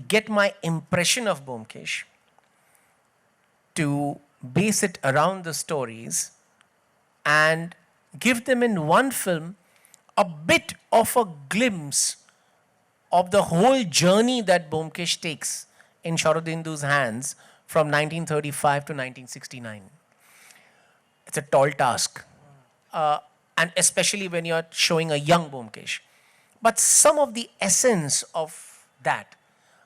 get my impression of Byomkesh, to base it around the stories and give them in one film a bit of a glimpse of the whole journey that Byomkesh takes in Sharadindu's hands from 1935 to 1969. It's a tall task, and especially when you're showing a young Byomkesh. But some of the essence of that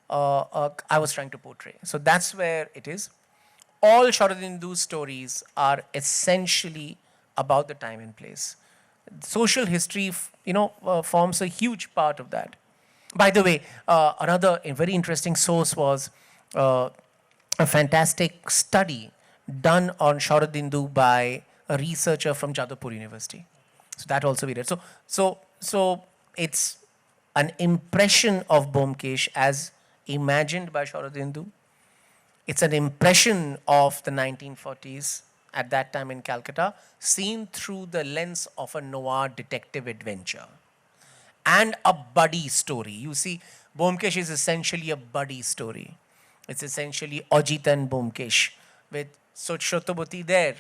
I was trying to portray. So that's where it is. All Sharadindu's stories are essentially about the time and place. Social history, forms a huge part of that. By the way, another very interesting source was a fantastic study done on Sharadindu by a researcher from Jadavpur University. So that also we read. So it's an impression of Byomkesh as imagined by Sharadindu. It's an impression of the 1940s at that time in Calcutta, seen through the lens of a noir detective adventure and a buddy story. You see, Byomkesh is essentially a buddy story. It's essentially Ajit and Byomkesh with Shotabhuti there,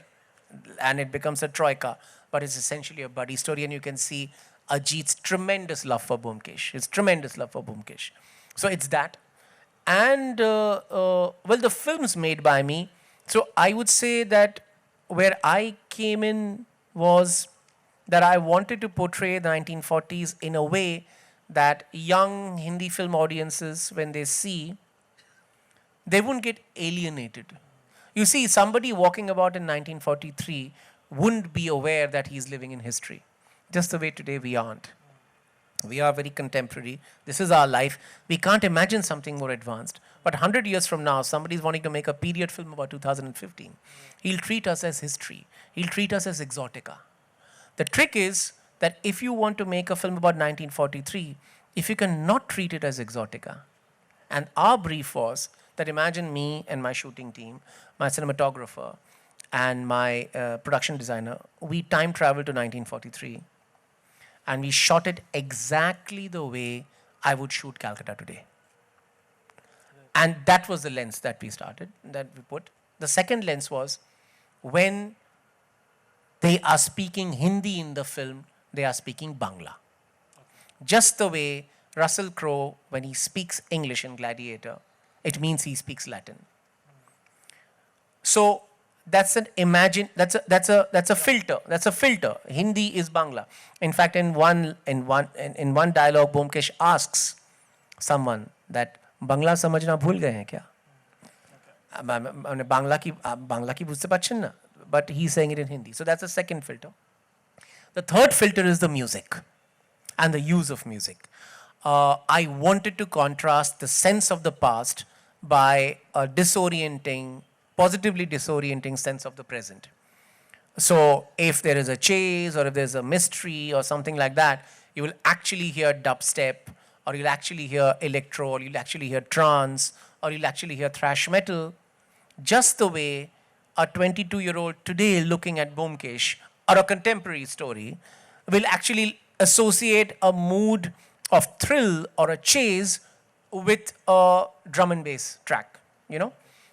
and it becomes a troika. But it's essentially a buddy story, and you can see Ajit's tremendous love for Byomkesh. His tremendous love for Byomkesh. So it's that. And, the films made by me. So I would say that where I came in was that I wanted to portray the 1940s in a way that young Hindi film audiences, when they see, they wouldn't get alienated. You see, somebody walking about in 1943 wouldn't be aware that he's living in history. Just the way today we aren't. We are very contemporary. This is our life. We can't imagine something more advanced. But 100 years from now, somebody's wanting to make a period film about 2015. He'll treat us as history. He'll treat us as exotica. The trick is that if you want to make a film about 1943, if you can not treat it as exotica, and our brief was that imagine me and my shooting team, my cinematographer, and my production designer, we time traveled to 1943. And we shot it exactly the way I would shoot Calcutta today. And that was the lens that we put. The second lens was when they are speaking Hindi in the film, they are speaking Bangla. Just the way Russell Crowe, when he speaks English in Gladiator, it means he speaks Latin. So that's a filter. That's a filter. Hindi is Bangla. In fact, in one dialogue, Byomkesh asks someone that Bangla samajhna bhul gaye hain kya? Bangla ki bujhte parchen na. But he's saying it in Hindi. So that's the second filter. The third filter is the music and the use of music. I wanted to contrast the sense of the past by a positively disorienting sense of the present. So if there is a chase or if there's a mystery or something like that, you will actually hear dubstep, or you'll actually hear electro, or you'll actually hear trance, or you'll actually hear thrash metal, just the way a 22-year-old today looking at Byomkesh or a contemporary story will actually associate a mood of thrill or a chase with a drum and bass track,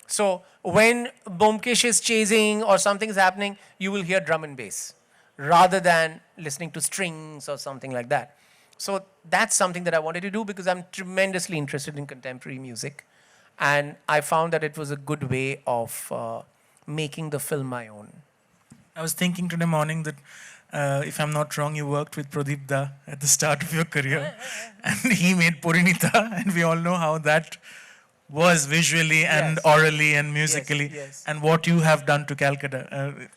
So when Byomkesh is chasing or something's happening, you will hear drum and bass rather than listening to strings or something like that. So that's something that I wanted to do because I'm tremendously interested in contemporary music. And I found that it was a good way of making the film my own. I was thinking today morning that if I'm not wrong, you worked with Pratim D at the start of your career. And he made Purinita, and we all know how that was visually and orally and musically, yes. And what you have done to Calcutta.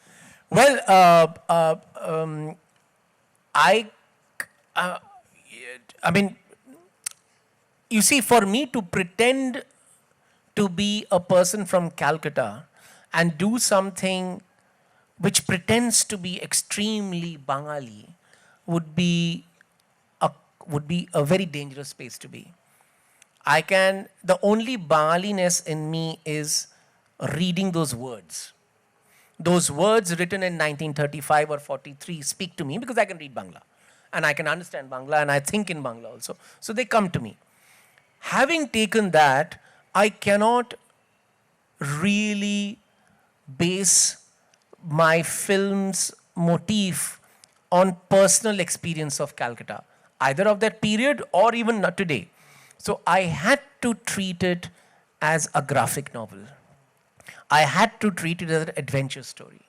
You see, for me to pretend to be a person from Calcutta and do something which pretends to be extremely Bengali would be a very dangerous space to be. The only Bengaliness in me is reading those words. Those words written in 1935 or 43 speak to me because I can read Bangla. And I can understand Bangla and I think in Bangla also. So they come to me. Having taken that, I cannot really base my film's motif on personal experience of Calcutta, either of that period or even not today. So I had to treat it as a graphic novel. I had to treat it as an adventure story.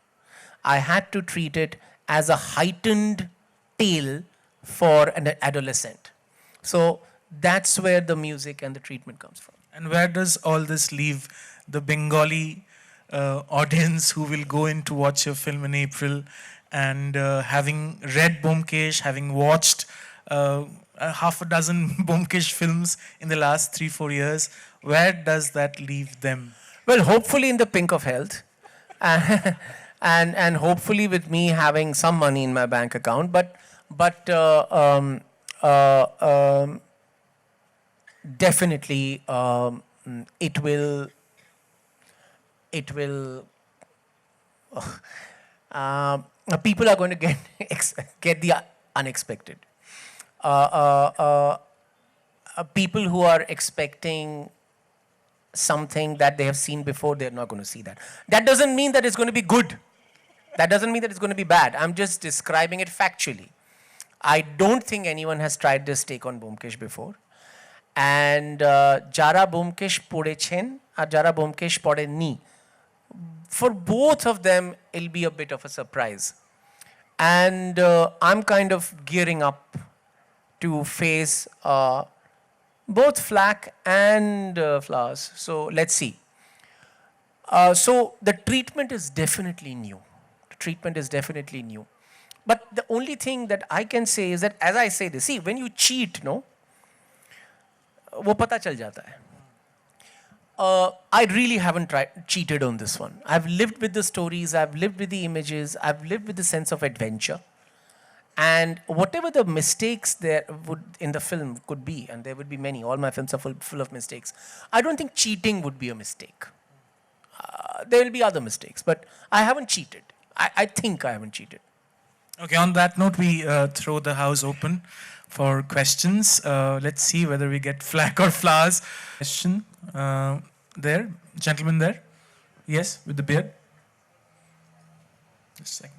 I had to treat it as a heightened tale for an adolescent. So that's where the music and the treatment comes from. And where does all this leave the Bengali audience who will go in to watch your film in April, and having read Byomkesh, having watched half a dozen Byomkesh films in the last 3-4 years, where does that leave them? Well, hopefully in the pink of health, and hopefully with me having some money in my bank account. But definitely it will people are going to get get the unexpected. People who are expecting something that they have seen before, they're not going to see that. That doesn't mean that it's going to be good. That doesn't mean that it's going to be bad. I'm just describing it factually. I don't think anyone has tried this take on Byomkesh before. And Jara Byomkesh Podechen or Jara Byomkesh Podeni, for both of them, it'll be a bit of a surprise. And I'm kind of gearing up to face both flack and flowers. So let's see. So the treatment is definitely new. The treatment is definitely new. But the only thing that I can say is that, as I say this, see, when you cheat, no, वो पता चल जाता है. I really haven't cheated on this one. I've lived with the stories, I've lived with the images, I've lived with the sense of adventure. And whatever the mistakes there would in the film could be, and there would be many, all my films are full of mistakes, I don't think cheating would be a mistake. There will be other mistakes, but I haven't cheated. I think I haven't cheated. Okay, on that note, we throw the house open for questions. Let's see whether we get flack or flowers. Question there, gentleman there. Yes, with the beard. Just a second.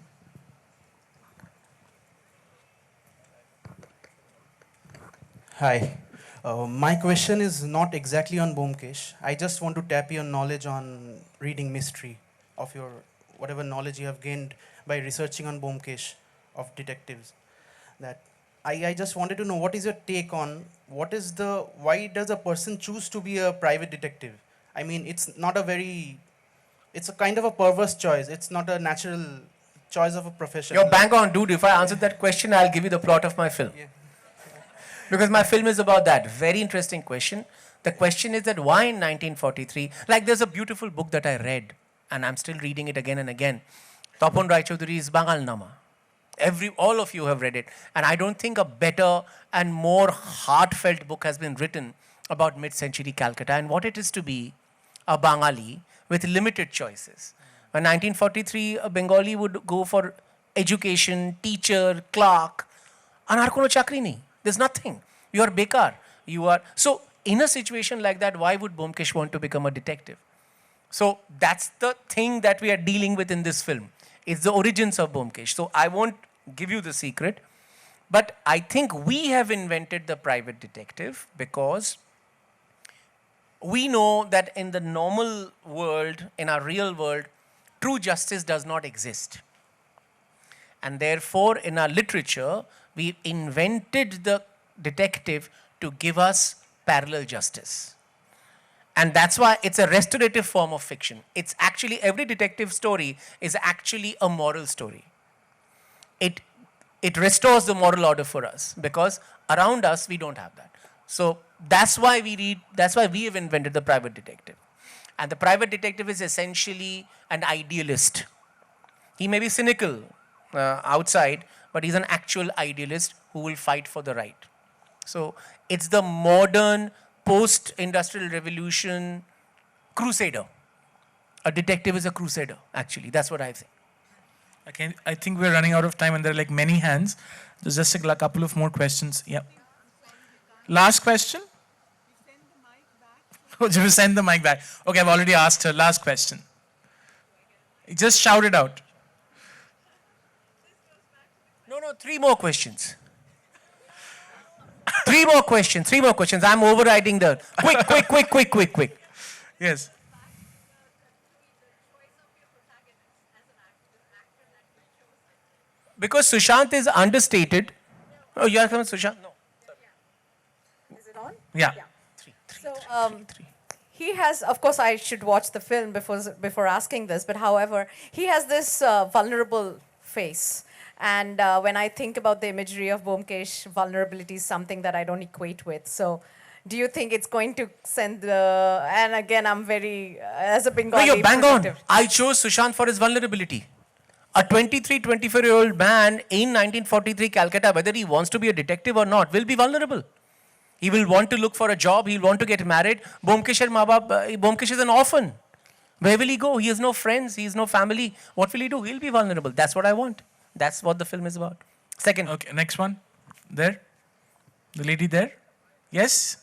Hi. My question is not exactly on Byomkesh. I just want to tap your knowledge on reading mystery of your whatever knowledge you have gained by researching on Byomkesh of detectives. That I just wanted to know, what is your take on why does a person choose to be a private detective? I mean, it's a kind of a perverse choice. It's not a natural choice of a profession. You're bang on, dude. If I answered that question, I'll give you the plot of my film. Yeah. Because my film is about that. Very interesting question. The question is that why in 1943, like there's a beautiful book that I read, and I'm still reading it again and again. Tapon Rai Chaudhury's Bengal Nama. All of you have read it. And I don't think a better and more heartfelt book has been written about mid-century Calcutta and what it is to be a Bengali with limited choices. In 1943, a Bengali would go for education, teacher, clerk, and har kono chakri nahi. There's nothing. You are bekar. So in a situation like that, why would Byomkesh want to become a detective? So that's the thing that we are dealing with in this film. It's the origins of Byomkesh. So I won't give you the secret, but I think we have invented the private detective because we know that in the normal world, in our real world, true justice does not exist. And therefore, in our literature, we invented the detective to give us parallel justice. And that's why it's a restorative form of fiction. It's actually, every detective story is actually a moral story. It restores the moral order for us because around us we don't have that. So that's why we have invented the private detective. And the private detective is essentially an idealist. He may be cynical outside, but he's an actual idealist who will fight for the right. So it's the modern post-industrial revolution crusader. A detective is a crusader, actually. That's what I think. Okay, I think we're running out of time and there are like many hands. There's just a couple of more questions. Yeah. Last question? Just send the mic back. Okay, I've already asked her. Last question. Just shout it out. No, three more questions. Three more questions. I'm overriding the quick. Yes. Because Sushant is understated. Oh, you are coming, Sushant? No. Is it on? Yeah. So, he has, of course, I should watch the film before asking this, but however, he has this vulnerable face. And when I think about the imagery of Byomkesh, vulnerability is something that I don't equate with. So, do you think it's going to send the, and again, I'm very, as a Bengali No, you're bang on. protective. I chose Sushant for his vulnerability. A 23, 24-year-old man in 1943 Calcutta, whether he wants to be a detective or not, will be vulnerable. He will want to look for a job. He'll want to get married. Byomkesh is an orphan. Where will he go? He has no friends. He has no family. What will he do? He'll be vulnerable. That's what I want. That's what the film is about. Second. Okay, next one. There. The lady there. Yes.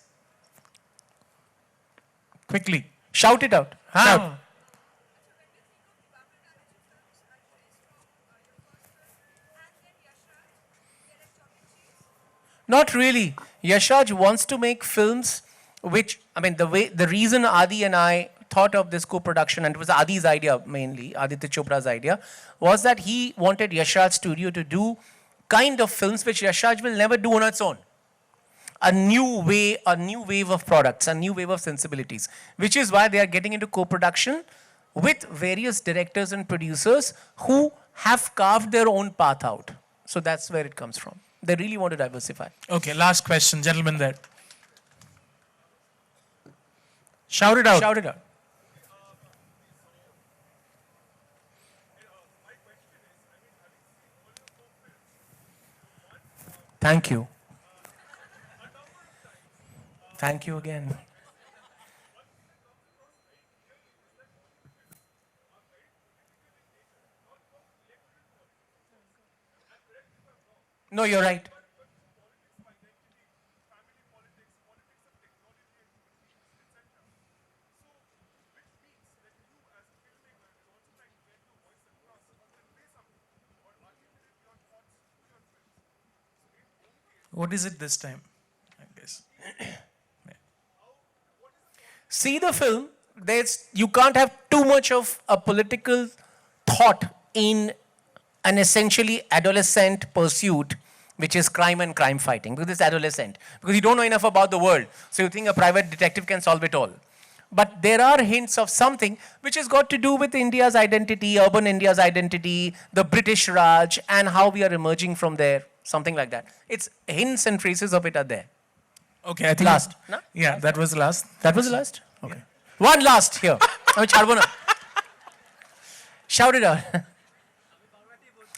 Quickly. Shout it out. Shout. Not really. Yashraj wants to make films which, I mean, the reason Adi and I thought of this co-production, and it was Adi's idea mainly, Aditya Chopra's idea, was that he wanted Yashraj Studio to do kind of films which Yashraj will never do on its own. A new wave of products, a new wave of sensibilities, which is why they are getting into co-production with various directors and producers who have carved their own path out. So that's where it comes from. They really want to diversify. Okay, last question, gentleman there. Shout it out. Shout it out. Thank you. Thank you again. No, you're right. What is it this time? I guess. See the film. You can't have too much of a political thought in an essentially adolescent pursuit, which is crime and crime fighting, because it's adolescent. Because you don't know enough about the world, so you think a private detective can solve it all. But there are hints of something which has got to do with India's identity, urban India's identity, the British Raj, and how we are emerging from there, something like that. It's hints and traces of it are there. Okay, I think Last. No? Yeah, that was the last. That was the last? Okay. Yeah. One last here. Shout it out.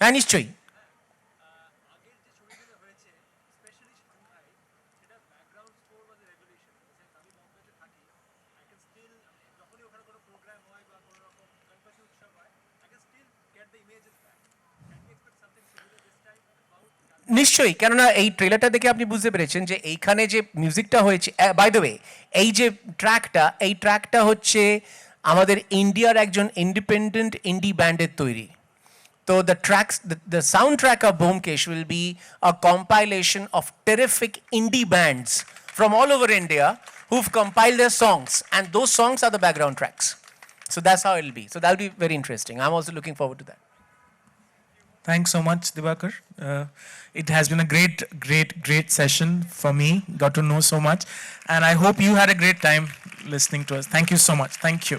হ্যাঁ নিশ্চয়ই নিশ্চয়ই কেননা এই ট্রেলারটা দেখে আপনি বুঝতে পেরেছেন যে এইখানে যে মিউজিকটা হয়েছে বাই দ্য ওয়ে এই যে ট্র্যাকটা হচ্ছে আমাদের ইন্ডিয়ার একজন ইন্ডিপেন্ডেন্ট ইন্ডি ব্যান্ডের তৈরি তো the soundtrack of Byomkesh will be a compilation of terrific indie bands from all over India who've compiled their songs, and those songs are the background tracks. So that's how it'll be. So that'll be very interesting. I'm also looking forward to that. Thanks so much, Dibakar. It has been a great session for me. Got to know so much. And I hope you had a great time listening to us. Thank you so much. Thank you.